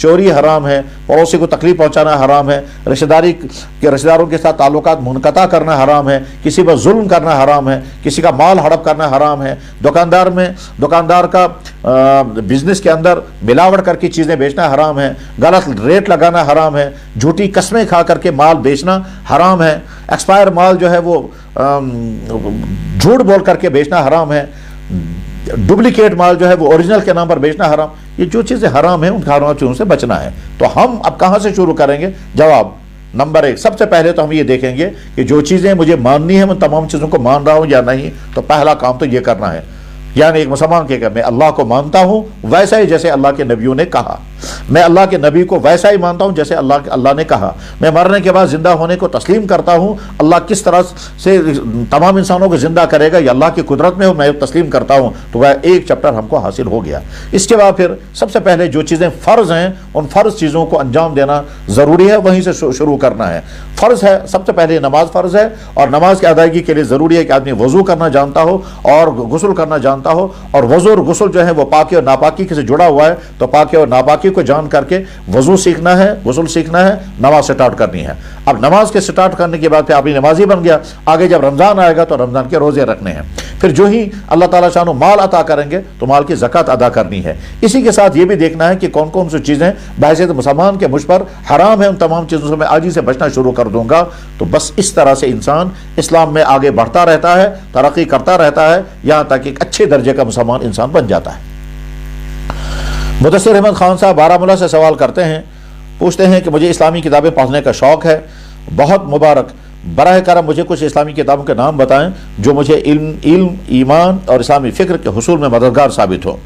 چوری حرام ہے، پڑوسی کو تکلیف پہنچانا حرام ہے، رشتہ داروں کے ساتھ تعلقات منقطع کرنا حرام ہے، کسی پر ظلم کرنا حرام ہے، کسی کا مال ہڑپ کرنا حرام ہے، دکاندار کا بزنس کے اندر ملاوٹ کر کے چیزیں بیچنا حرام ہے، غلط ریٹ لگانا حرام ہے، جھوٹی قسمیں کھا کر کے مال بیچنا حرام ہے، ایکسپائر مال جو ہے وہ جھوٹ بول کر کے بیچنا حرام ہے، ڈپلیکیٹ مال جو ہے وہ اوریجنل کے نام پر بیچنا حرام. یہ جو چیزیں حرام ہیں ان حرام چیزوں سے بچنا ہے. تو ہم اب کہاں سے شروع کریں گے؟ جواب نمبر 1، سب سے پہلے تو ہم یہ دیکھیں گے کہ جو چیزیں مجھے ماننی ہیں میں تمام چیزوں کو مان رہا ہوں یا نہیں. تو پہلا کام تو یہ کرنا ہے، یعنی ایک مسلمان کہ میں اللہ کو مانتا ہوں ویسا ہی جیسے اللہ کے نبیوں نے کہا، میں اللہ کے نبی کو ویسا ہی مانتا ہوں جیسے اللہ نے کہا، میں مرنے کے بعد زندہ ہونے کو تسلیم کرتا ہوں، اللہ کس طرح سے تمام انسانوں کو زندہ کرے گا یہ اللہ کی قدرت میں میں تسلیم کرتا ہوں. تو وہ ایک چیپٹر ہم کو حاصل ہو گیا. اس کے بعد پھر سب سے پہلے جو چیزیں فرض ہیں ان فرض چیزوں کو انجام دینا ضروری ہے، وہیں سے شروع کرنا ہے. فرض ہے، سب سے پہلے نماز فرض ہے، اور نماز کی ادائیگی کے لیے ضروری ہے کہ آدمی وضو کرنا جانتا ہو اور غسل کرنا جانتا ہو. اور وضو اور غسل جو ہے وہ پاکی اور ناپاکی سے جڑا ہوا ہے، تو پاکی اور ناپاکی کو جان کر کے وضو سیکھنا ہے، غسل سیکھنا ہے، نماز سٹارٹ کرنی ہے. اب نماز کے سٹارٹ کرنے کے بعد پھر آپ نمازی بن گیا. آگے جب رمضان آئے گا تو رمضان کے روزے رکھنے ہیں. پھر جو ہی اللہ تعالیٰ شان و مال عطا کریں گے تو مال کی زکوٰۃ ادا کرنی ہے. اسی کے ساتھ یہ بھی دیکھنا ہے کہ کون کون سی چیزیں بحیثیت مسلمان کے مجھ پر حرام ہیں، ان تمام چیزوں سے میں آج ہی سے بچنا شروع کر دوں گا. تو بس اس طرح سے انسان اسلام میں آگے بڑھتا رہتا ہے، ترقی کرتا رہتا ہے، یہاں تک ایک اچھے درجے کا مسلمان انسان بن جاتا ہے. مدثر احمد خان صاحب بارہمولہ سے سوال کرتے ہیں، پوچھتے ہیں کہ مجھے اسلامی کتابیں پڑھنے کا شوق ہے. بہت مبارک، براہ کرم مجھے کچھ اسلامی کتابوں کے نام بتائیں جو مجھے علم، ایمان اور اسلامی فکر کے حصول میں مددگار ثابت ہو.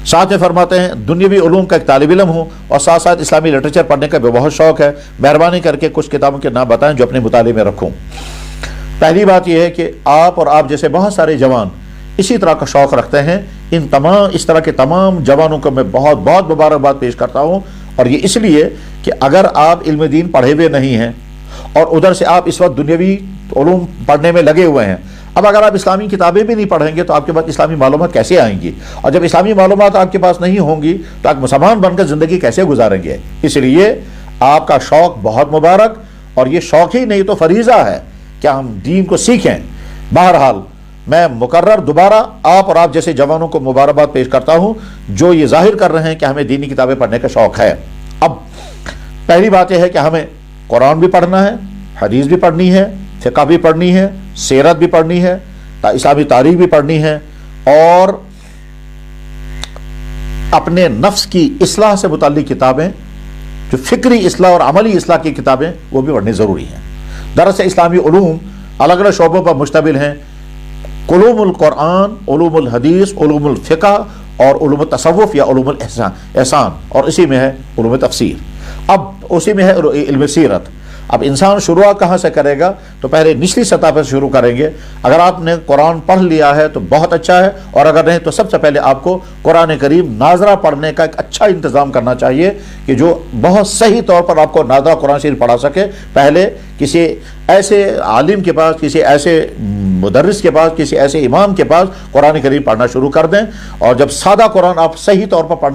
ساتھ میں فرماتے ہیں دنیاوی علوم کا ایک طالب علم ہوں اور ساتھ ساتھ اسلامی لٹریچر پڑھنے کا بھی بہت شوق ہے. مہربانی کر کے کچھ کتابوں کے نام بتائیں جو اپنے مطالعے میں رکھوں. پہلی بات یہ ہے کہ آپ اور آپ جیسے بہت سارے جوان اسی طرح کا شوق رکھتے ہیں. اس طرح کے تمام جوانوں کو میں بہت بہت مبارکباد پیش کرتا ہوں. اور یہ اس لیے کہ اگر آپ علم دین پڑھے ہوئے نہیں ہیں اور ادھر سے آپ اس وقت دنیاوی علوم پڑھنے میں لگے ہوئے ہیں، اب اگر آپ اسلامی کتابیں بھی نہیں پڑھیں گے تو آپ کے پاس اسلامی معلومات کیسے آئیں گی؟ اور جب اسلامی معلومات آپ کے پاس نہیں ہوں گی تو آپ مسلمان بن کر زندگی کیسے گزاریں گے؟ اس لیے آپ کا شوق بہت مبارک، اور یہ شوق ہی نہیں تو فریضہ ہے کہ ہم دین کو سیکھیں. بہرحال میں مقرر دوبارہ آپ اور آپ جیسے جوانوں کو مبارکباد پیش کرتا ہوں جو یہ ظاہر کر رہے ہیں کہ ہمیں دینی کتابیں پڑھنے کا شوق ہے. اب پہلی بات یہ ہے کہ ہمیں قرآن بھی پڑھنا ہے، حدیث بھی پڑھنی ہے، فقہ بھی پڑھنی ہے، سیرت بھی پڑھنی ہے، اسلامی تاریخ بھی پڑھنی ہے، اور اپنے نفس کی اصلاح سے متعلق کتابیں، جو فکری اصلاح اور عملی اصلاح کی کتابیں، وہ بھی پڑھنی ضروری ہیں. دراصل اسلامی علوم الگ الگ شعبوں پر مشتمل ہیں. علوم القرآن، علوم الحدیث، علوم الفقہ اور علوم التصوف یا علوم الاحسان، اور اسی میں ہے علوم تفسیر. اب اسی میں ہے علم سیرت. اب انسان شروع کہاں سے کرے گا؟ تو پہلے نچلی سطح پر شروع کریں گے. اگر آپ نے قرآن پڑھ لیا ہے تو بہت اچھا ہے، اور اگر نہیں تو سب سے پہلے آپ کو قرآن کریم ناظرہ پڑھنے کا ایک اچھا انتظام کرنا چاہیے کہ جو بہت صحیح طور پر آپ کو ناظرہ قرآن شریف پڑھا سکے. پہلے کسی ایسے عالم کے پاس، کسی ایسے مدرس کے پاس، کسی ایسے امام کے پاس قرآن کریم پڑھنا شروع کر دیں، اور جب سادہ قرآن آپ صحیح طور پر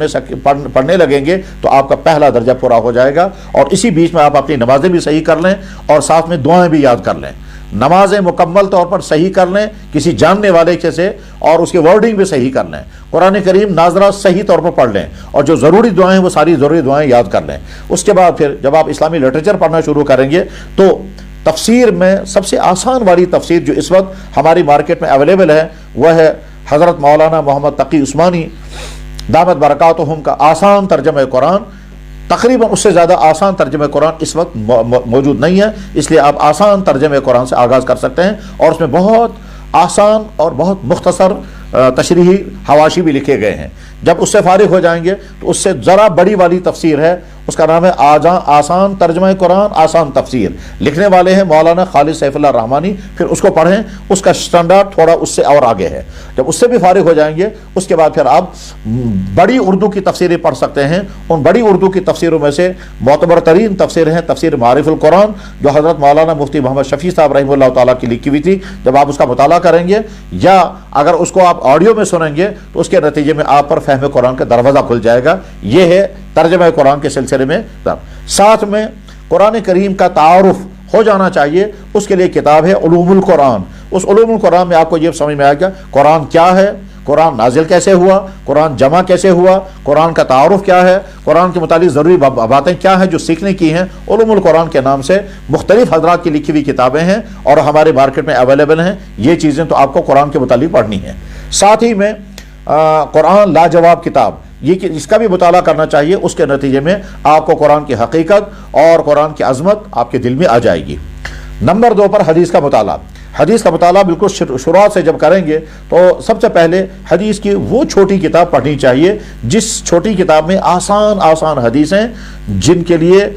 پڑھنے لگیں گے تو آپ کا پہلا درجہ پورا ہو جائے گا. اور اسی بیچ میں آپ اپنی نمازیں بھی صحیح کر لیں اور ساتھ میں دعائیں بھی یاد کر لیں. نمازیں مکمل طور پر صحیح کر لیں کسی جاننے والے سے، اور اس کی ورڈنگ بھی صحیح کر لیں. قرآن کریم ناظرہ صحیح طور پر پڑھ لیں، اور جو ضروری دعائیں وہ ساری ضروری دعائیں یاد کر لیں. اس کے بعد پھر جب آپ اسلامی لٹریچر پڑھنا شروع کریں گے تو تفسیر میں سب سے آسان والی تفسیر جو اس وقت ہماری مارکیٹ میں اویلیبل ہے وہ ہے حضرت مولانا محمد تقی عثمانی دامت برکاتہم کا آسان ترجمہ قرآن. تقریباً اس سے زیادہ آسان ترجمہ قرآن اس وقت موجود نہیں ہے، اس لیے آپ آسان ترجمہ قرآن سے آغاز کر سکتے ہیں. اور اس میں بہت آسان اور بہت مختصر تشریحی حواشی بھی لکھے گئے ہیں. جب اس سے فارغ ہو جائیں گے تو اس سے ذرا بڑی والی تفسیر ہے اس کا نام ہے آسان ترجمہ قرآن آسان تفسیر، لکھنے والے ہیں مولانا خالد سیف اللہ رحمانی، پھر اس کو پڑھیں، اس کا سٹینڈرڈ تھوڑا اس سے اور آگے ہے۔ جب اس سے بھی فارغ ہو جائیں گے اس کے بعد پھر آپ بڑی اردو کی تفسیریں پڑھ سکتے ہیں۔ ان بڑی اردو کی تفسیروں میں سے معتبر ترین تفسیر ہیں تفسیر معارف القرآن، جو حضرت مولانا مفتی محمد شفیع صاحب رحمہ اللہ تعالیٰ کی لکھی ہوئی تھی۔ جب آپ اس کا مطالعہ کریں گے یا اگر اس کو آپ آڈیو میں سنیں گے تو اس کے نتیجے میں آپ پر فہم قرآن کا دروازہ کھل جائے گا۔ یہ ہے ترجمہ قرآن کے سلسلے میں۔ ساتھ میں قرآن کریم کا تعارف ہو جانا چاہیے، اس کے لیے کتاب ہے علوم القرآن۔ اس علوم القرآن میں آپ کو یہ سمجھ میں آئے گا قرآن کیا ہے، قرآن نازل کیسے ہوا، قرآن جمع کیسے ہوا، قرآن کا تعارف کیا ہے، قرآن کے متعلق ضروری باتیں کیا ہیں جو سیکھنے کی ہیں۔ علوم القرآن کے نام سے مختلف حضرات کی لکھی ہوئی کتابیں ہیں اور ہمارے مارکیٹ میں اویلیبل ہیں۔ یہ چیزیں تو آپ کو قرآن کے متعلق پڑھنی ہیں۔ ساتھ ہی میں قرآن لاجواب کتاب، یہ اس کا بھی مطالعہ کرنا چاہیے۔ اس کے نتیجے میں آپ کو قرآن کی حقیقت اور قرآن کی عظمت آپ کے دل میں آ جائے گی۔ نمبر 2 پر حدیث کا مطالعہ۔ حدیث کا مطالعہ بالکل شروعات سے جب کریں گے تو سب سے پہلے حدیث کی وہ چھوٹی کتاب پڑھنی چاہیے جس چھوٹی کتاب میں آسان حدیثیں، جن کے لیے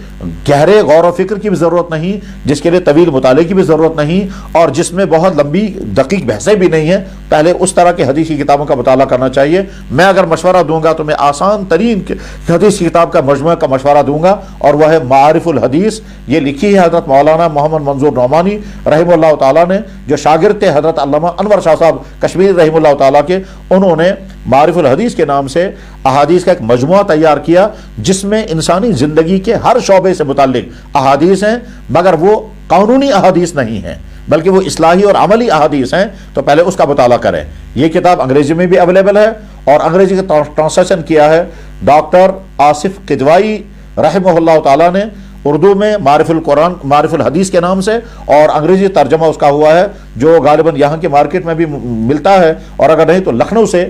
گہرے غور و فکر کی بھی ضرورت نہیں، جس کے لیے طویل مطالعے کی بھی ضرورت نہیں، اور جس میں بہت لمبی دقیق بحثیں بھی نہیں ہیں۔ پہلے اس طرح کی حدیث کی کتابوں کا مطالعہ کرنا چاہیے۔ میں اگر مشورہ دوں گا تو میں آسان ترین حدیث کی کتاب کا مجموعہ کا مشورہ دوں گا، اور وہ ہے معارف الحدیث۔ یہ لکھی ہے حضرت مولانا محمد منظور نعمانی رحمہ اللہ تعالیٰ نے، جو شاگرد تھے حضرت علامہ انور شاہ صاحب کشمیری رحمہ اللہ تعالیٰ کے۔ انہوں نے معارف الحدیث کے نام سے احادیث کا ایک مجموعہ تیار کیا جس میں انسانی زندگی کے ہر شعبے سے متعلق احادیث ہیں، مگر وہ قانونی احادیث نہیں ہیں بلکہ وہ اصلاحی اور عملی احادیث ہیں۔ تو پہلے اس کا مطالعہ کریں۔ یہ کتاب انگریزی میں بھی اویلیبل ہے اور انگریزی کا ٹرانسلیشن کیا ہے ڈاکٹر آصف قدوائی رحمہ اللہ تعالیٰ نے، اردو میں معارف القرآن معارف الحدیث کے نام سے، اور انگریزی ترجمہ اس کا ہوا ہے جو غالباً یہاں کے مارکیٹ میں بھی ملتا ہے، اور اگر نہیں تو لکھنؤ سے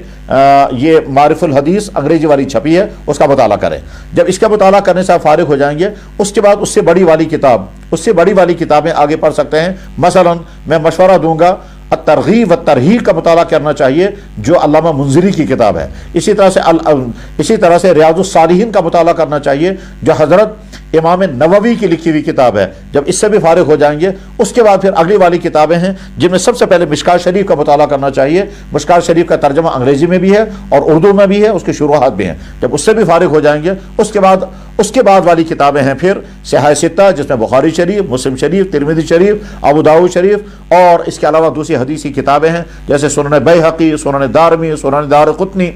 یہ معارف الحدیث انگریزی والی چھپی ہے، اس کا مطالعہ کریں۔ جب اس کا مطالعہ کرنے سے آپ فارغ ہو جائیں گے اس کے بعد اس سے بڑی والی کتابیں آگے پڑھ سکتے ہیں۔ مثلا میں مشورہ دوں گا الترغیب والترہیب کا مطالعہ کرنا چاہیے جو علامہ منذری کی کتاب ہے۔ اسی طرح سے ریاض الصالحین کا مطالعہ کرنا چاہیے جو حضرت امام نووی کی لکھی ہوئی کتاب ہے۔ جب اس سے بھی فارغ ہو جائیں گے اس کے بعد پھر اگلی والی کتابیں ہیں جن میں سب سے پہلے مشکات شریف کا مطالعہ کرنا چاہیے۔ مشکات شریف کا ترجمہ انگریزی میں بھی ہے اور اردو میں بھی ہے، اس کی شروحات بھی ہیں۔ جب اس سے بھی فارغ ہو جائیں گے اس کے بعد والی کتابیں ہیں پھر صحاح ستہ، جس میں بخاری شریف، مسلم شریف، ترمذی شریف، ابو داؤد شریف، اور اس کے علاوہ دوسری حدیثی کتابیں ہیں جیسے سنن بیہقی، سنن دارمی، سنن دارقطنی،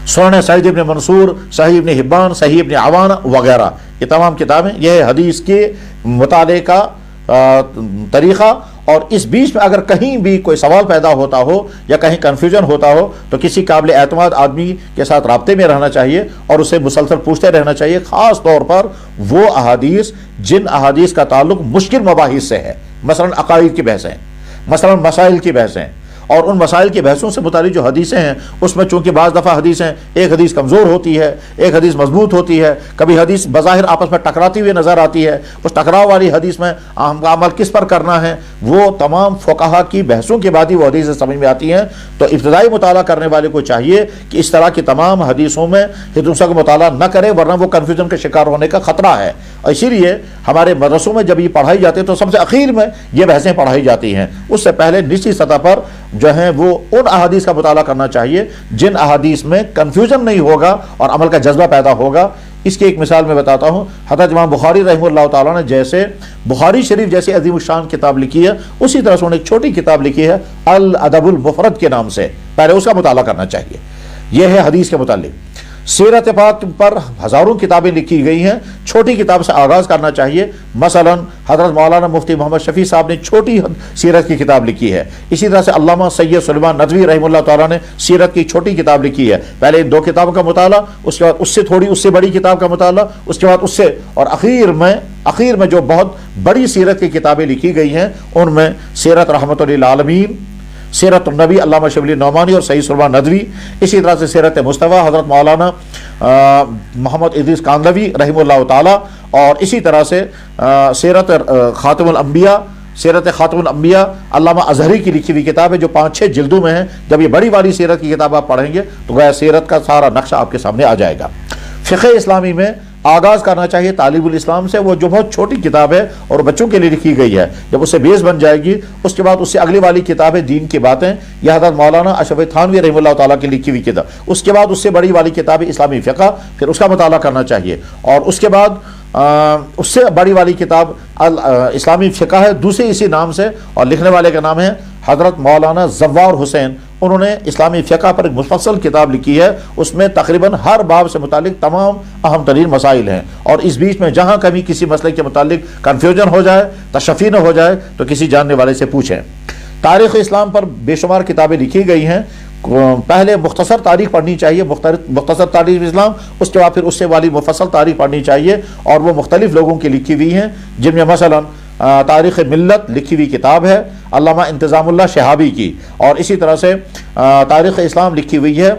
سنن سعید ابن منصور، صحیح ابن حبان، صحیح ابن عوانہ وغیرہ۔ یہ تمام کتابیں، یہ ہے حدیث کے مطالعے کا طریقہ۔ اور اس بیچ میں اگر کہیں بھی کوئی سوال پیدا ہوتا ہو یا کہیں کنفیوژن ہوتا ہو تو کسی قابل اعتماد آدمی کے ساتھ رابطے میں رہنا چاہیے اور اسے مسلسل پوچھتے رہنا چاہیے، خاص طور پر وہ احادیث جن احادیث کا تعلق مشکل مباحث سے ہے، مثلا عقائد کی بحثیں، مثلا مسائل کی بحثیں، اور ان مسائل کی بحثوں سے متعلق جو حدیثیں ہیں اس میں چونکہ بعض دفعہ حدیثیں ایک حدیث کمزور ہوتی ہے، ایک حدیث مضبوط ہوتی ہے، کبھی حدیث بظاہر آپس میں ٹکراتی ہوئی نظر آتی ہے، اس ٹکراؤ والی حدیث میں ہم کا عمل کس پر کرنا ہے، وہ تمام فقہا کی بحثوں کے بعد ہی وہ حدیثیں سمجھ میں آتی ہیں۔ تو ابتدائی مطالعہ کرنے والے کو چاہیے کہ اس طرح کی تمام حدیثوں میں حدیثوں کا مطالعہ نہ کرے، ورنہ وہ کنفیوژن کے شکار ہونے کا خطرہ ہے۔ اور اسی لیے ہمارے مدرسوں میں جب یہ پڑھائی جاتی ہے تو سب سے اخیر میں یہ بحثیں پڑھائی جاتی ہیں، اس سے پہلے نچلی سطح پر جو ہیں وہ ان احادیث کا مطالعہ کرنا چاہیے جن احادیث میں کنفیوژن نہیں ہوگا اور عمل کا جذبہ پیدا ہوگا۔ اس کی ایک مثال میں بتاتا ہوں، حضرت امام بخاری رحمہ اللہ تعالیٰ نے جیسے بخاری شریف جیسی عظیم الشان کتاب لکھی ہے، اسی طرح سے انہوں نے ایک چھوٹی کتاب لکھی ہے الادب المفرد کے نام سے، پہلے اس کا مطالعہ کرنا چاہیے۔ یہ ہے حدیث کے متعلق۔ سیرت پاک پر ہزاروں کتابیں لکھی گئی ہیں، چھوٹی کتاب سے آغاز کرنا چاہیے۔ مثلا حضرت مولانا مفتی محمد شفیع صاحب نے چھوٹی سیرت کی کتاب لکھی ہے، اسی طرح سے علامہ سید سلیمان ندوی رحمہ اللہ تعالیٰ نے سیرت کی چھوٹی کتاب لکھی ہے۔ پہلے ان 2 کتابوں کا مطالعہ، اس کے بعد اس سے بڑی کتاب کا مطالعہ، اس کے بعد اس سے، اور اخیر میں جو بہت بڑی سیرت کی کتابیں لکھی گئی ہیں ان میں سیرت رحمت للعالمین، سیرت النبی علامہ شبلی نعمانی اور سید سلیمان ندوی، اسی طرح سے سیرت مصطفیٰ حضرت مولانا محمد ادریس کاندھلوی رحمہ اللہ تعالی، اور اسی طرح سے سیرت خاتم الانبیاء علامہ اظہری کی لکھی ہوئی کتاب ہے جو 5-6 جلدوں میں ہے۔ جب یہ بڑی والی سیرت کی کتاب آپ پڑھیں گے تو گویا سیرت کا سارا نقشہ آپ کے سامنے آ جائے گا۔ فقہ اسلامی میں آغاز کرنا چاہیے تعلیم الاسلام سے، وہ جو بہت چھوٹی کتاب ہے اور بچوں کے لیے لکھی گئی ہے، جب اس سے بیس بن جائے گی اس کے بعد اس سے اگلی والی کتاب ہے دین کی باتیں، یہ حضرت مولانا اشرف تھانوی رحمہ اللہ تعالیٰ کی لکھی ہوئی کتاب، اس کے بعد اس سے بڑی والی کتاب ہے اسلامی فقہ، پھر اس کا مطالعہ کرنا چاہیے، اور اس کے بعد اس سے بڑی والی کتاب اسلامی فقہ ہے دوسری اسی نام سے، اور لکھنے والے کا نام ہے حضرت مولانا زوار حسین، انہوں نے اسلامی فقہ پر ایک مفصل کتاب لکھی ہے، اس میں تقریباً ہر باب سے متعلق تمام اہم ترین مسائل ہیں، اور اس بیچ میں جہاں کبھی کسی مسئلے کے متعلق کنفیوژن ہو جائے، تشفی نہ ہو جائے تو کسی جاننے والے سے پوچھیں۔ تاریخ اسلام پر بے شمار کتابیں لکھی گئی ہیں، پہلے مختصر تاریخ پڑھنی چاہیے، مختصر تاریخ اسلام، اس کے بعد پھر اس سے والی مفصل تاریخ پڑھنی چاہیے، اور وہ مختلف لوگوں کی لکھی ہوئی ہیں، جن میں مثلا تاریخ ملت لکھی ہوئی کتاب ہے علامہ انتظام اللہ شہابی کی، اور اسی طرح سے تاریخ اسلام لکھی ہوئی ہے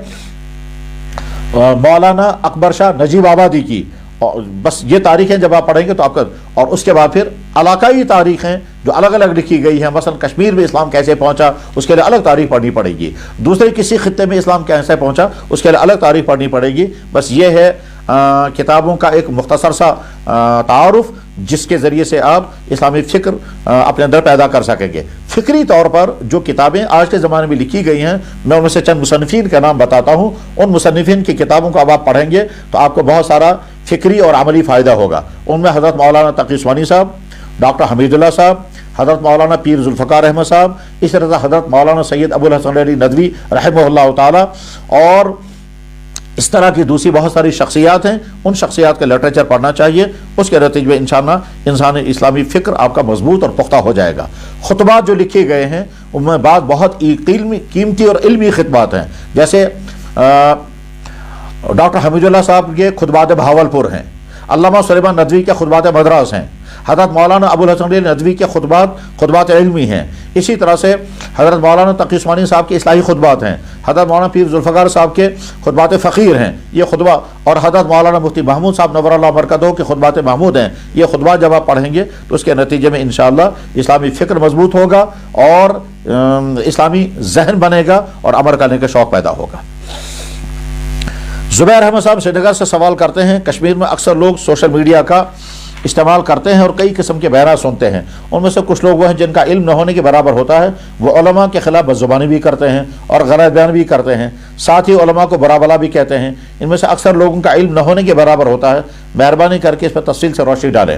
مولانا اکبر شاہ نجیب آبادی کی، اور بس یہ تاریخیں جب آپ پڑھیں گے تو آپ کا، اور اس کے بعد پھر علاقائی تاریخیں جو الگ الگ لکھی گئی ہیں، مثلا کشمیر میں اسلام کیسے پہنچا اس کے لیے الگ تاریخ پڑھنی پڑے گی، دوسرے کسی خطے میں اسلام کیسے پہنچا اس کے لیے الگ تاریخ پڑھنی پڑے گی۔ بس یہ ہے کتابوں کا ایک مختصر سا تعارف جس کے ذریعے سے آپ اسلامی فکر اپنے اندر پیدا کر سکیں گے۔ فکری طور پر جو کتابیں آج کے زمانے میں لکھی گئی ہیں، میں ان میں سے چند مصنفین کا نام بتاتا ہوں، ان مصنفین کی کتابوں کو اب آپ پڑھیں گے تو آپ کو بہت سارا فکری اور عملی فائدہ ہوگا۔ ان میں حضرت مولانا تقی عثمانی صاحب، ڈاکٹر حمید اللہ صاحب، حضرت مولانا پیر ذوالفقار احمد صاحب، اس طرح حضرت مولانا سید ابو الحسن علی ندوی رحمہ اللہ تعالی، اور اس طرح کی دوسری بہت ساری شخصیات ہیں، ان شخصیات کا لٹریچر پڑھنا چاہیے، اس کے نتیجے میں انشاءاللہ انسانی اسلامی فکر آپ کا مضبوط اور پختہ ہو جائے گا۔ خطبات جو لکھے گئے ہیں ان میں بعض بہت قیمتی اور علمی خطبات ہیں، جیسے ڈاکٹر حمید اللہ صاحب کے خطبات بہاولپور ہیں، علامہ سلیمان ندوی کے خطبات مدراس ہیں، حضرت مولانا ابو الحسن علی ندوی کے خطبات علمی ہیں، اسی طرح سے حضرت مولانا تقی عثمانی صاحب کے اصلاحی خطبات ہیں، حضرت مولانا پیر ذوالفقار صاحب کے خطبات فقیر ہیں یہ خطبہ، اور حضرت مولانا مفتی محمود صاحب نور اللہ مرکزہ کے خطبات محمود ہیں، یہ خطبات جب آپ پڑھیں گے تو اس کے نتیجے میں انشاءاللہ اسلامی فکر مضبوط ہوگا اور اسلامی ذہن بنے گا اور عمل کرنے کا شوق پیدا ہوگا۔ زبیر احمد صاحب سری نگر سے سوال کرتے ہیں، کشمیر میں اکثر لوگ سوشل میڈیا کا استعمال کرتے ہیں اور کئی قسم کے بہرا سنتے ہیں، ان میں سے کچھ لوگ وہ ہیں جن کا علم نہ ہونے کے برابر ہوتا ہے، وہ علماء کے خلاف بدزبانی بھی کرتے ہیں اور غلط بیان بھی کرتے ہیں، ساتھ ہی علماء کو برا بلا بھی کہتے ہیں، ان میں سے اکثر لوگوں کا علم نہ ہونے کے برابر ہوتا ہے، مہربانی کر کے اس پر تفصیل سے روشنی ڈالیں۔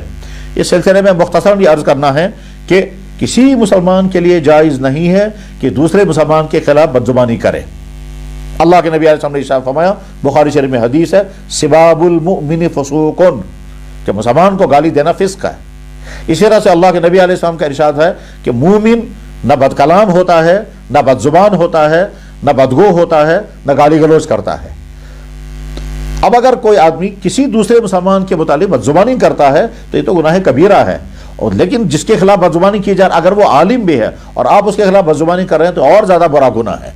اس سلسلے میں مختصراً یہ عرض کرنا ہے کہ کسی مسلمان کے لیے جائز نہیں ہے کہ دوسرے مسلمان کے خلاف بدزبانی کرے۔ اللہ کے نبی علیہ السلام نے ارشاد فرمایا، بخاری شریف میں حدیث ہے، سباب المؤمن فسوق، کہ مسلمان کو گالی دینا فسق ہے۔ اسی طرح سے اللہ کے نبی علیہ السلام کا ارشاد ہے کہ مومن نہ بد کلام ہوتا ہے، نہ بد زبان ہوتا ہے، نہ بدگو ہوتا ہے، نہ گالی گلوچ کرتا ہے۔ اب اگر کوئی آدمی کسی دوسرے مسلمان کے متعلق بد زبانی کرتا ہے تو یہ تو گناہ کبیرہ ہے، اور لیکن جس کے خلاف بد زبانی کی جائے اگر وہ عالم بھی ہے اور آپ اس کے خلاف بد زبانی کر رہے ہیں تو اور زیادہ برا گناہ ہے۔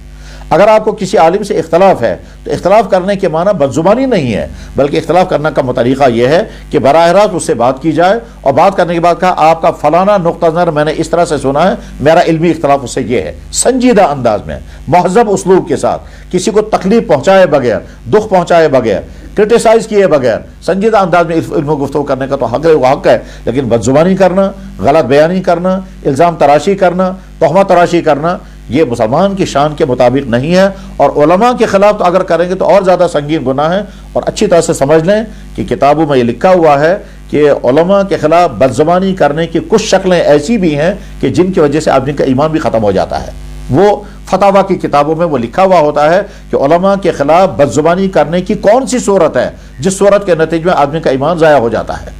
اگر آپ کو کسی عالم سے اختلاف ہے تو اختلاف کرنے کے معنی بدزبانی نہیں ہے، بلکہ اختلاف کرنے کا طریقہ یہ ہے کہ براہ راست اس سے بات کی جائے، اور بات کرنے کے بعد کہا آپ کا فلانا نقطہ نظر میں نے اس طرح سے سنا ہے، میرا علمی اختلاف اس سے یہ ہے، سنجیدہ انداز میں مہذب اسلوب کے ساتھ، کسی کو تکلیف پہنچائے بغیر، دکھ پہنچائے بغیر، کرٹیسائز کیے بغیر سنجیدہ انداز میں علم و گفتگو کرنے کا تو حق ہے، وہ حق ہے، لیکن بدزبانی کرنا، غلط بیانی کرنا، الزام تراشی کرنا، تہمت تراشی کرنا، یہ مسلمان کی شان کے مطابق نہیں ہے، اور علماء کے خلاف تو اگر کریں گے تو اور زیادہ سنگین گناہ ہے۔ اور اچھی طرح سے سمجھ لیں کہ کتابوں میں یہ لکھا ہوا ہے کہ علماء کے خلاف بدزبانی کرنے کی کچھ شکلیں ایسی بھی ہیں کہ جن کی وجہ سے آدمی کا ایمان بھی ختم ہو جاتا ہے۔ وہ فتاویٰ کی کتابوں میں وہ لکھا ہوا ہوتا ہے کہ علماء کے خلاف بدزبانی کرنے کی کون سی صورت ہے جس صورت کے نتیجے میں آدمی کا ایمان ضائع ہو جاتا ہے۔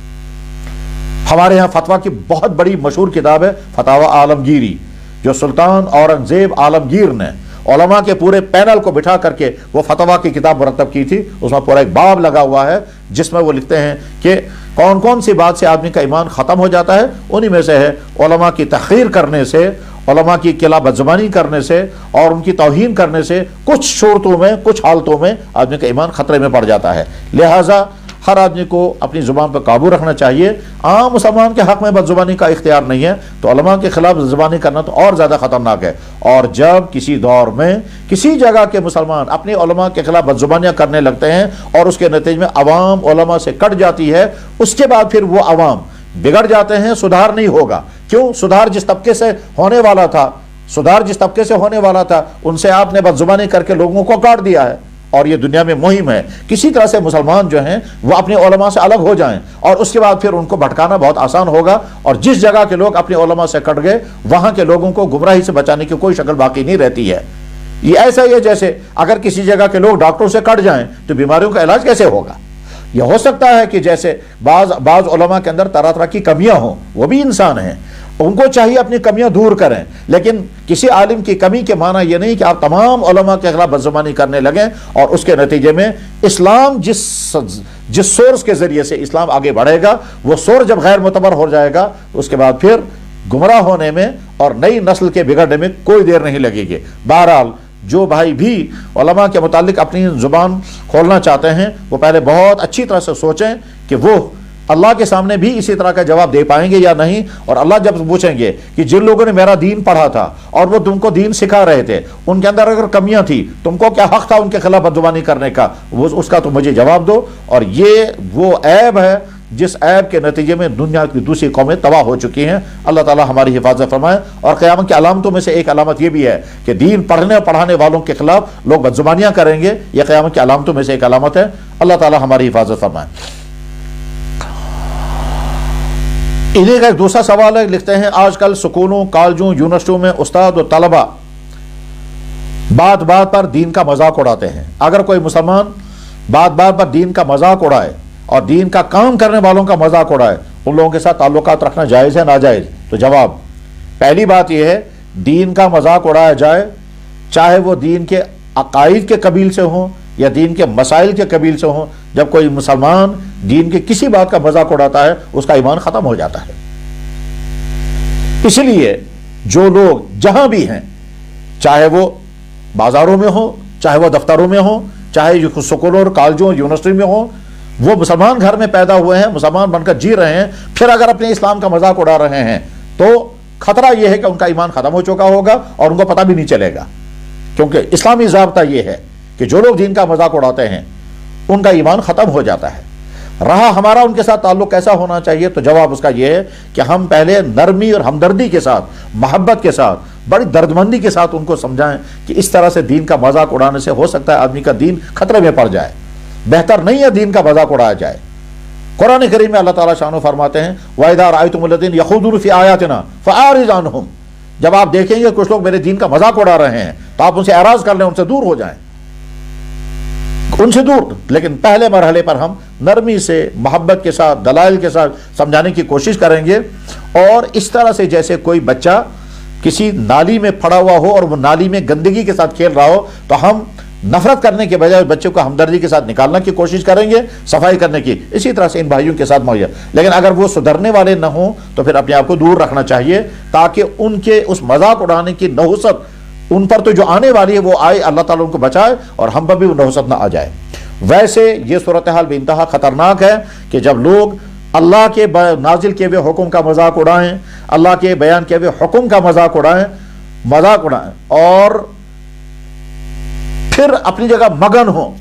ہمارے ہاں فتویٰ کی بہت بڑی مشہور کتاب ہے فتاویٰ عالمگیری، جو سلطان اورنگزیب عالمگیر نے علماء کے پورے پینل کو بٹھا کر کے وہ فتویٰ کی کتاب مرتب کی تھی، اس میں پورا ایک باب لگا ہوا ہے جس میں وہ لکھتے ہیں کہ کون کون سی بات سے آدمی کا ایمان ختم ہو جاتا ہے، انہی میں سے ہے علماء کی تحقیر کرنے سے، علماء کی خلاف بدزبانی کرنے سے اور ان کی توہین کرنے سے کچھ صورتوں میں، کچھ حالتوں میں آدمی کا ایمان خطرے میں پڑ جاتا ہے۔ لہٰذا ہر آدمی کو اپنی زبان پر قابو رکھنا چاہیے. عام مسلمان کے حق میں بدزبانی کا اختیار نہیں ہے, تو علماء کے خلاف زبانی کرنا تو اور زیادہ خطرناک ہے. اور جب کسی دور میں کسی جگہ کے مسلمان اپنے علماء کے خلاف بدزبانیاں کرنے لگتے ہیں اور اس کے نتیجے میں عوام علماء سے کٹ جاتی ہے, اس کے بعد پھر وہ عوام بگڑ جاتے ہیں, سدھار نہیں ہوگا. کیوں؟ سدھار جس طبقے سے ہونے والا تھا, ان سے آپ نے بدزبانی کر کے لوگوں کو کاٹ دیا ہے. اور یہ دنیا میں مہم ہے, کسی طرح سے مسلمان جو ہیں وہ اپنے علماء سے الگ ہو جائیں, اور اس کے بعد پھر ان کو بھٹکانا بہت آسان ہوگا. اور جس جگہ کے لوگ اپنے علماء سے کٹ گئے, وہاں کے لوگوں کو گمراہی سے بچانے کی کوئی شکل باقی نہیں رہتی ہے. یہ ایسا ہی ہے جیسے اگر کسی جگہ کے لوگ ڈاکٹروں سے کٹ جائیں تو بیماریوں کا علاج کیسے ہوگا؟ یہ ہو سکتا ہے کہ جیسے بعض علماء کے اندر طرح طرح کی کمیاں ہوں, وہ بھی انسان ہیں, ان کو چاہیے اپنی کمیاں دور کریں, لیکن کسی عالم کی کمی کے معنی یہ نہیں کہ آپ تمام علماء کے خلاف بدزبانی کرنے لگیں, اور اس کے نتیجے میں اسلام جس سورس کے ذریعے سے اسلام آگے بڑھے گا, وہ سورس جب غیر معتبر ہو جائے گا تو اس کے بعد پھر گمراہ ہونے میں اور نئی نسل کے بگڑنے میں کوئی دیر نہیں لگے گی. بہرحال جو بھائی بھی علماء کے متعلق اپنی زبان کھولنا چاہتے ہیں, وہ پہلے بہت اچھی طرح سے سوچیں کہ وہ اللہ کے سامنے بھی اسی طرح کا جواب دے پائیں گے یا نہیں. اور اللہ جب پوچھیں گے کہ جن لوگوں نے میرا دین پڑھا تھا اور وہ تم کو دین سکھا رہے تھے, ان کے اندر اگر کمیاں تھی, تم کو کیا حق تھا ان کے خلاف بدزبانی کرنے کا, اس کا تو مجھے جواب دو. اور یہ وہ عیب ہے جس عیب کے نتیجے میں دنیا کی دوسری قومیں تباہ ہو چکی ہیں. اللہ تعالی ہماری حفاظت فرمائے. اور قیامت کی علامتوں میں سے ایک علامت یہ بھی ہے کہ دین پڑھنے اور پڑھانے والوں کے خلاف لوگ بدزبانیاں کریں گے. یہ قیامت کی علامتوں میں سے ایک علامت ہے. اللہ تعالی ہماری حفاظت فرمائے. انہیں کا ایک دوسرا سوال ہے, لکھتے ہیں آج کل سکولوں, کالجوں, یونیورسٹیوں میں استاد اور طلبہ بات بات پر دین کا مذاق اڑاتے ہیں. اگر کوئی مسلمان بات بات پر دین کا مذاق اڑائے اور دین کا کام کرنے والوں کا مذاق اڑائے, ان لوگوں کے ساتھ تعلقات رکھنا جائز ہے ناجائز؟ تو جواب, پہلی بات یہ ہے, دین کا مذاق اڑایا جائے چاہے وہ دین کے عقائد کے قبیل سے ہوں یا دین کے مسائل کے قبیل سے ہوں. جب کوئی مسلمان دین کے کسی بات کا مذاق اڑاتا ہے, اس کا ایمان ختم ہو جاتا ہے. اس لیے جو لوگ جہاں بھی ہیں, چاہے وہ بازاروں میں ہوں, چاہے وہ دفتروں میں ہوں, چاہے سکولوں اور کالجوں یونیورسٹی میں ہوں, وہ مسلمان گھر میں پیدا ہوئے ہیں, مسلمان بن کر جی رہے ہیں, پھر اگر اپنے اسلام کا مذاق اڑا رہے ہیں تو خطرہ یہ ہے کہ ان کا ایمان ختم ہو چکا ہوگا اور ان کو پتہ بھی نہیں چلے گا. کیونکہ اسلامی ضابطہ یہ ہے کہ جو لوگ دین کا مذاق اڑاتے ہیں ان کا ایمان ختم ہو جاتا ہے. رہا ہمارا ان کے ساتھ تعلق کیسا ہونا چاہیے, تو جواب اس کا یہ ہے کہ ہم پہلے نرمی اور ہمدردی کے ساتھ, محبت کے ساتھ, بڑی دردمندی کے ساتھ ان کو سمجھائیں کہ اس طرح سے دین کا مذاق اڑانے سے ہو سکتا ہے آدمی کا دین خطرے میں پڑ جائے. بہتر نہیں ہے دین کا مذاق اڑایا جائے. قرآن کریم میں اللہ تعالیٰ شانو فرماتے ہیں وَإِذَا رَأَيْتُمُ الَّذِينَ يَخُوضُونَ فِي آيَاتِنَا فَأَعْرِضْ عَنْهُمْ, جب آپ دیکھیں گے کچھ لوگ میرے دین کا مذاق اڑا رہے ہیں تو آپ ان سے اعراض کر لیں, ان سے دور ہو جائیں, ان سے دور. لیکن پہلے مرحلے پر ہم نرمی سے, محبت کے ساتھ, دلائل کے ساتھ سمجھانے کی کوشش کریں گے. اور اس طرح سے جیسے کوئی بچہ کسی نالی میں پڑا ہوا ہو اور وہ نالی میں گندگی کے ساتھ کھیل رہا ہو, تو ہم نفرت کرنے کے بجائے بچے کو ہمدردی کے ساتھ نکالنے کی کوشش کریں گے, صفائی کرنے کی. اسی طرح سے ان بھائیوں کے ساتھ مہیا. لیکن اگر وہ سدھرنے والے نہ ہوں تو پھر اپنے آپ کو دور رکھنا چاہیے, تاکہ ان کے اس مذاق اڑانے کی نحوست ان پر تو جو آنے والی ہے وہ آئے, اللہ تعالیٰ ان کو بچائے اور ہم پر بھی وہ نحوست نہ آ جائے. ویسے یہ صورتحال بے انتہا خطرناک ہے کہ جب لوگ اللہ کے نازل کیے ہوئے حکم کا مذاق اڑائیں, اللہ کے بیان کیے ہوئے حکم کا مذاق اڑائیں اور پھر اپنی جگہ مگن ہوں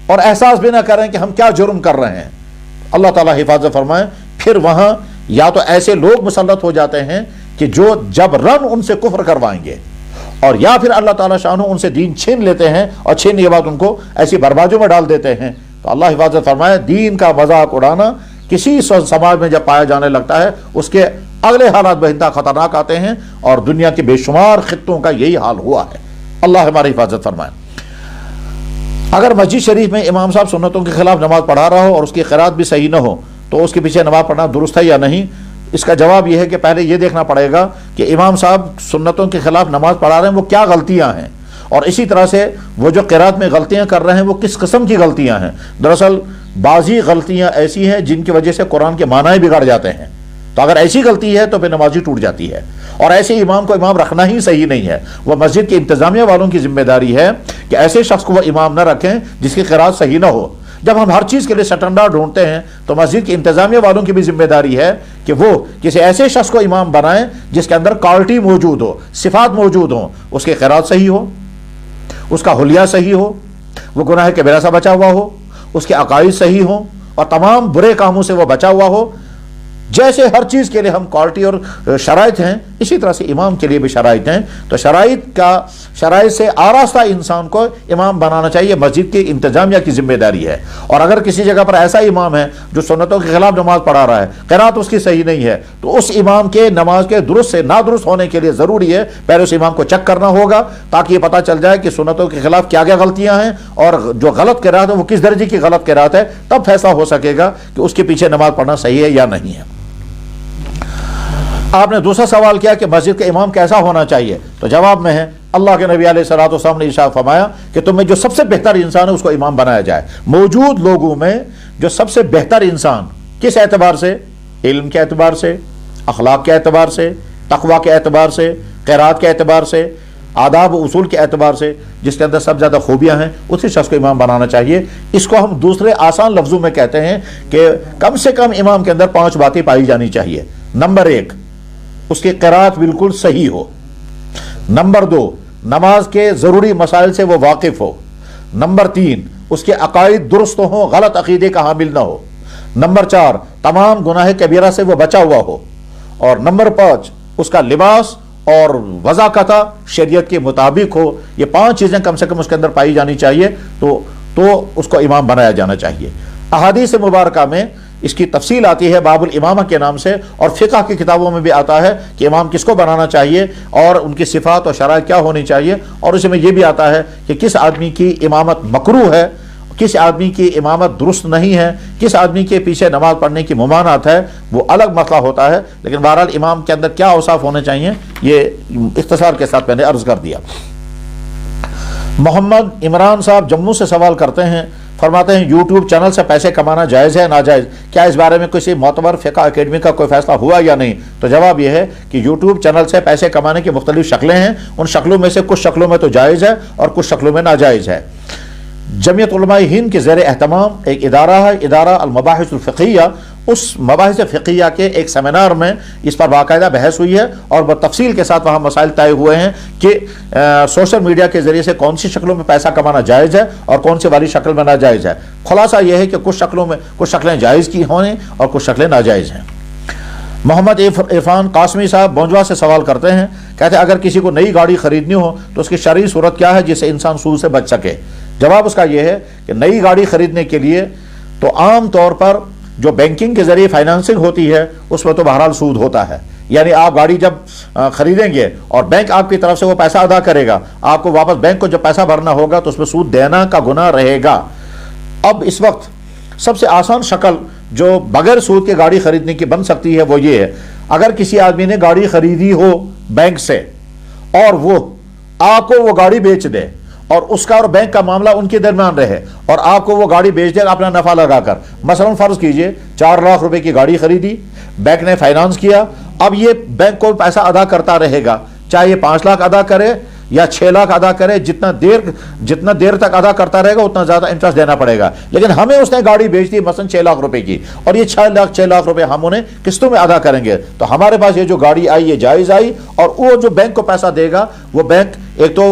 اور احساس بھی نہ کریں کہ ہم کیا جرم کر رہے ہیں. اللہ تعالیٰ حفاظت فرمائے. پھر وہاں یا تو ایسے لوگ مسلط ہو جاتے ہیں کہ جو جبراً ان سے کفر کروائیں گے, اور یا پھر اللہ تعالیٰ شانہ ان سے دین چھین لیتے ہیں اور چھیننے کے بعد ان کو ایسی بربادیوں میں ڈال دیتے ہیں. تو اللہ حفاظت فرمائے. دین کا مذاق اڑانا کسی سماج میں جب پایا جانے لگتا ہے, اس کے اگلے حالات بے انتہا خطرناک آتے ہیں, اور دنیا کے بے شمار خطوں کا یہی حال ہوا ہے. اللہ ہماری حفاظت فرمائے. اگر مسجد شریف میں امام صاحب سنتوں کے خلاف نماز پڑھا رہا ہو اور اس کی قرات بھی صحیح نہ ہو, تو اس کے پیچھے نماز پڑھنا درست ہے یا نہیں؟ اس کا جواب یہ ہے کہ پہلے یہ دیکھنا پڑے گا کہ امام صاحب سنتوں کے خلاف نماز پڑھا رہے ہیں وہ کیا غلطیاں ہیں, اور اسی طرح سے وہ جو قرات میں غلطیاں کر رہے ہیں وہ کس قسم کی غلطیاں ہیں. دراصل بعضی غلطیاں ایسی ہیں جن کی وجہ سے قرآن کے معنی بگڑ جاتے ہیں, تو اگر ایسی غلطی ہے تو پھر نماز ہی ٹوٹ جاتی ہے, اور ایسے امام کو امام رکھنا ہی صحیح نہیں ہے. وہ مسجد کے انتظامیہ والوں کی ذمہ داری ہے کہ ایسے شخص کو وہ امام نہ رکھیں جس کی قرات صحیح نہ ہو. جب ہم ہر چیز کے لیے سٹنڈرڈ ڈھونڈتے ہیں تو مسجد کی انتظامیہ والوں کی بھی ذمہ داری ہے کہ وہ کسی ایسے شخص کو امام بنائیں جس کے اندر کوالٹی موجود ہو، صفات موجود ہوں، اس کی قرات صحیح ہو، اس کا حلیہ صحیح ہو، وہ گناہ کبیرہ سے بچا ہوا ہو، اس کے عقائد صحیح ہوں اور تمام برے کاموں سے وہ بچا ہوا ہو۔ جیسے ہر چیز کے لیے ہم کوالٹی اور شرائط ہیں، اسی طرح سے امام کے لیے بھی شرائط ہیں۔ تو شرائط سے آراستہ انسان کو امام بنانا چاہیے، مسجد کی انتظامیہ کی ذمہ داری ہے۔ اور اگر کسی جگہ پر ایسا امام ہے جو سنتوں کے خلاف نماز پڑھا رہا ہے، قرات اس کی صحیح نہیں ہے، تو اس امام کے نماز کے درست سے نادرست ہونے کے لیے ضروری ہے پہلے اس امام کو چیک کرنا ہوگا، تاکہ یہ پتہ چل جائے کہ سنتوں کے خلاف کیا کیا غلطیاں ہیں اور جو غلط قرات ہے وہ کس درجے کی غلط قرات ہے، تب فیصلہ ہو سکے گا کہ اس کے پیچھے نماز پڑھنا صحیح ہے یا نہیں ہے۔ آپ نے دوسرا سوال کیا کہ مسجد کا امام کیسا ہونا چاہیے، تو جواب میں ہے اللہ کے نبی علیہ الصلوۃ والسلام نے ارشاد فرمایا کہ تم میں جو سب سے بہتر انسان ہے اس کو امام بنایا جائے۔ موجود لوگوں میں جو سب سے بہتر انسان کس اعتبار سے؟ علم کے اعتبار سے، اخلاق کے اعتبار سے، تقوی کے اعتبار سے، قرات کے اعتبار سے، آداب و اصول کے اعتبار سے، جس کے اندر سب زیادہ خوبیاں ہیں اسی شخص کو امام بنانا چاہیے۔ اس کو ہم دوسرے آسان لفظوں میں کہتے ہیں کہ کم سے کم امام کے اندر 5 باتیں پائی جانی چاہیے۔ نمبر 1، اس کی قرات بالکل صحیح ہو۔ نمبر 2، نماز کے ضروری مسائل سے وہ واقف ہو۔ نمبر 3، اس کے عقائد درست ہوں، غلط عقیدے کا حامل نہ ہو۔ نمبر 4، تمام گناہ کبیرہ سے وہ بچا ہوا ہو۔ اور نمبر 5، اس کا لباس اور وضاقت شریعت کے مطابق ہو۔ یہ 5 چیزیں کم سے کم اس کے اندر پائی جانی چاہیے تو اس کو امام بنایا جانا چاہیے۔ احادیث مبارکہ میں اس کی تفصیل آتی ہے باب الامامہ کے نام سے، اور فقہ کی کتابوں میں بھی آتا ہے کہ امام کس کو بنانا چاہیے اور ان کی صفات اور شرائط کیا ہونی چاہیے، اور اس میں یہ بھی آتا ہے کہ کس آدمی کی امامت مکروہ ہے، کس آدمی کی امامت درست نہیں ہے، کس آدمی کے پیچھے نماز پڑھنے کی ممانعت ہے، وہ الگ مسئلہ ہوتا ہے۔ لیکن بہرحال امام کے اندر کیا اوصاف ہونے چاہیے یہ اختصار کے ساتھ میں نے عرض کر دیا۔ محمد عمران صاحب جموں سے سوال کرتے ہیں، فرماتے ہیں یوٹیوب چینل سے پیسے کمانا جائز ہے ناجائز؟ کیا اس بارے میں کسی معتبر فقہ اکیڈمی کا کوئی فیصلہ ہوا یا نہیں؟ تو جواب یہ ہے کہ یوٹیوب چینل سے پیسے کمانے کی مختلف شکلیں ہیں، ان شکلوں میں سے کچھ شکلوں میں تو جائز ہے اور کچھ شکلوں میں ناجائز ہے۔ جمعیت علماء ہند کے زیر اہتمام ایک ادارہ ہے، ادارہ المباحث الفقہیہ، اس مباحث فقہیہ کے ایک سیمینار میں اس پر باقاعدہ بحث ہوئی ہے اور بتفصیل کے ساتھ وہاں مسائل طے ہوئے ہیں کہ سوشل میڈیا کے ذریعے سے کون سی شکلوں میں پیسہ کمانا جائز ہے اور کون سی والی شکل میں ناجائز ہے۔ خلاصہ یہ ہے کہ کچھ شکلیں جائز کی ہونے اور کچھ شکلیں ناجائز ہیں۔ محمد عرفان قاسمی صاحب بونجوا سے سوال کرتے ہیں، کہتے ہیں اگر کسی کو نئی گاڑی خریدنی ہو تو اس کی شرعی صورت کیا ہے جس سے انسان سود سے بچ سکے؟ جواب اس کا یہ ہے کہ نئی گاڑی خریدنے کے لیے تو عام طور پر جو بینکنگ کے ذریعے فائنانسنگ ہوتی ہے اس میں تو بہرحال سود ہوتا ہے، یعنی آپ گاڑی جب خریدیں گے اور بینک آپ کی طرف سے وہ پیسہ ادا کرے گا، آپ کو واپس بینک کو جب پیسہ بھرنا ہوگا تو اس میں سود دینا کا گناہ رہے گا۔ اب اس وقت سب سے آسان شکل جو بغیر سود کے گاڑی خریدنے کی بن سکتی ہے وہ یہ ہے، اگر کسی آدمی نے گاڑی خریدی ہو بینک سے اور وہ آپ کو وہ گاڑی بیچ دے اور اس کا اور بینک کا معاملہ ان کے درمیان رہے اور آپ کو وہ گاڑی بیچ دے اپنا نفع لگا کر، مثلا فرض کیجئے 4 لاکھ روپے کی گاڑی خریدی، بینک نے فائنانس کیا، اب یہ بینک کو پیسہ ادا کرتا رہے گا، چاہے یہ 5 لاکھ ادا کرے یا 6 لاکھ ادا کرے، جتنا دیر تک ادا کرتا رہے گا اتنا زیادہ انٹرسٹ دینا پڑے گا۔ لیکن ہمیں اس نے گاڑی بیچ دی مثلا 6 لاکھ روپے کی اور یہ 6 لاکھ روپے ہم انہیں قسطوں میں ادا کریں گے، تو ہمارے پاس یہ جو گاڑی آئی یہ جائز آئی، اور وہ جو بینک کو پیسہ دے گا وہ بینک ایک تو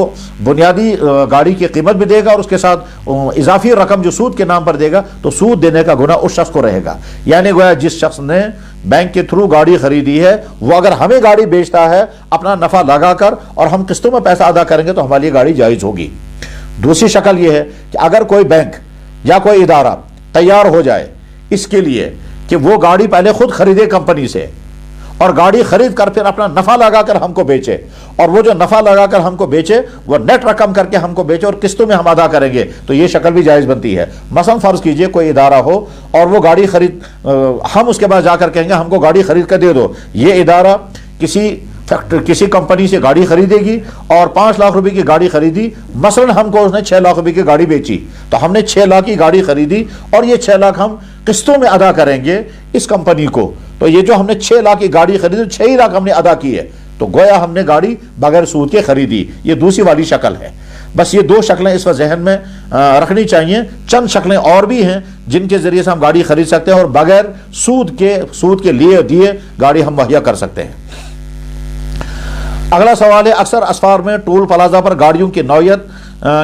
بنیادی گاڑی کی قیمت بھی دے گا اور اس کے ساتھ اضافی رقم جو سود کے نام پر دے گا، تو سود دینے کا گناہ اس شخص کو رہے گا۔ یعنی گویا جس شخص نے بینک کے تھرو گاڑی خریدی ہے وہ اگر ہمیں گاڑی بیچتا ہے اپنا نفع لگا کر اور ہم قسطوں میں پیسہ ادا کریں گے تو ہماری گاڑی جائز ہوگی۔ دوسری شکل یہ ہے کہ اگر کوئی بینک یا کوئی ادارہ تیار ہو جائے اس کے لیے کہ وہ گاڑی پہلے خود خریدے کمپنی سے اور گاڑی خرید کر پھر اپنا نفع لگا کر ہم کو بیچے، اور وہ جو نفع لگا کر ہم کو بیچے وہ نیٹ رقم کر کے ہم کو بیچے اور قسطوں میں ہم ادا کریں گے، تو یہ شکل بھی جائز بنتی ہے۔ مثلا فرض کیجئے کوئی ادارہ ہو اور وہ گاڑی ہم اس کے بعد جا کر کہیں گے ہم کو گاڑی خرید کر دے دو، یہ ادارہ کسی کمپنی سے گاڑی خریدے گی اور 5 لاکھ روپے کی گاڑی خریدی، مثلا ہم کو اس نے 6 لاکھ روپے کی گاڑی بیچی، تو ہم نے 6 لاکھ کی گاڑی خریدی اور یہ 6 لاکھ ہم قسطوں میں ادا کریں گے اس کمپنی کو، تو یہ جو ہم نے 6 لاکھ کی گاڑی خریدی 6 ہی لاکھ ہم نے ادا کی ہے، تو گویا ہم نے گاڑی بغیر سود کے خریدی۔ یہ دوسری والی شکل ہے۔ بس یہ دو شکلیں اس وقت ذہن میں رکھنی چاہیے. چند شکلیں اور بھی ہیں جن کے ذریعے سے ہم گاڑی خرید سکتے ہیں اور بغیر سود کے لیے دیے گاڑی ہم مہیا کر سکتے ہیں. اگلا سوال ہے, اکثر اسفار میں ٹول پلازا پر گاڑیوں کی نوعیت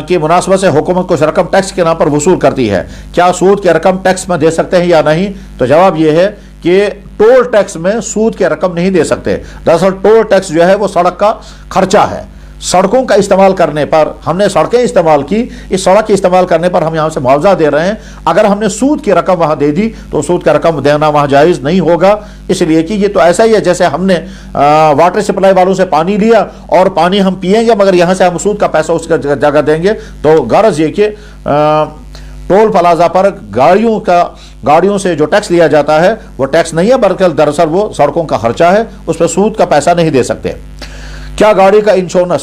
کی مناسبت سے حکومت کچھ رقم ٹیکس کے نام پر وصول کرتی ہے, کیا سود کی رقم ٹیکس میں دے سکتے ہیں یا نہیں؟ تو جواب یہ ہے کہ ٹول ٹیکس میں سود کی رقم نہیں دے سکتے. دراصل ٹول ٹیکس جو ہے وہ سڑک کا خرچہ ہے. سڑکوں کا استعمال کرنے پر, ہم نے سڑکیں استعمال کی, اس سڑک کے استعمال کرنے پر ہم یہاں سے معاوضہ دے رہے ہیں. اگر ہم نے سود کی رقم وہاں دے دی تو سود کی رقم دینا وہاں جائز نہیں ہوگا, اس لیے کہ یہ تو ایسا ہی ہے جیسے ہم نے واٹر سپلائی والوں سے پانی لیا اور پانی ہم پئیں گے مگر یہاں سے ہم سود کا پیسہ اس جگہ دیں گے. تو غرض یہ کہ ٹول پلازا پر گاڑیوں سے جو ٹیکس لیا جاتا ہے وہ ٹیکس نہیں ہے, بلکہ دراصل وہ سڑکوں کا خرچہ ہے, اس پہ سود کا پیسہ نہیں دے سکتے. کیا گاڑی کا انشورنس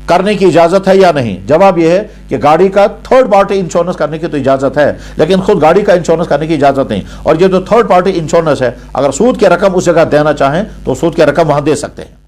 کرنے کی اجازت ہے یا نہیں؟ جواب یہ ہے کہ گاڑی کا تھرڈ پارٹی انشورنس کرنے کی تو اجازت ہے, لیکن خود گاڑی کا انشورنس کرنے کی اجازت نہیں. اور یہ جو تھرڈ پارٹی انشورنس ہے, اگر سود کی رقم اس جگہ دینا چاہیں تو سود کی رقم وہاں دے سکتے ہیں.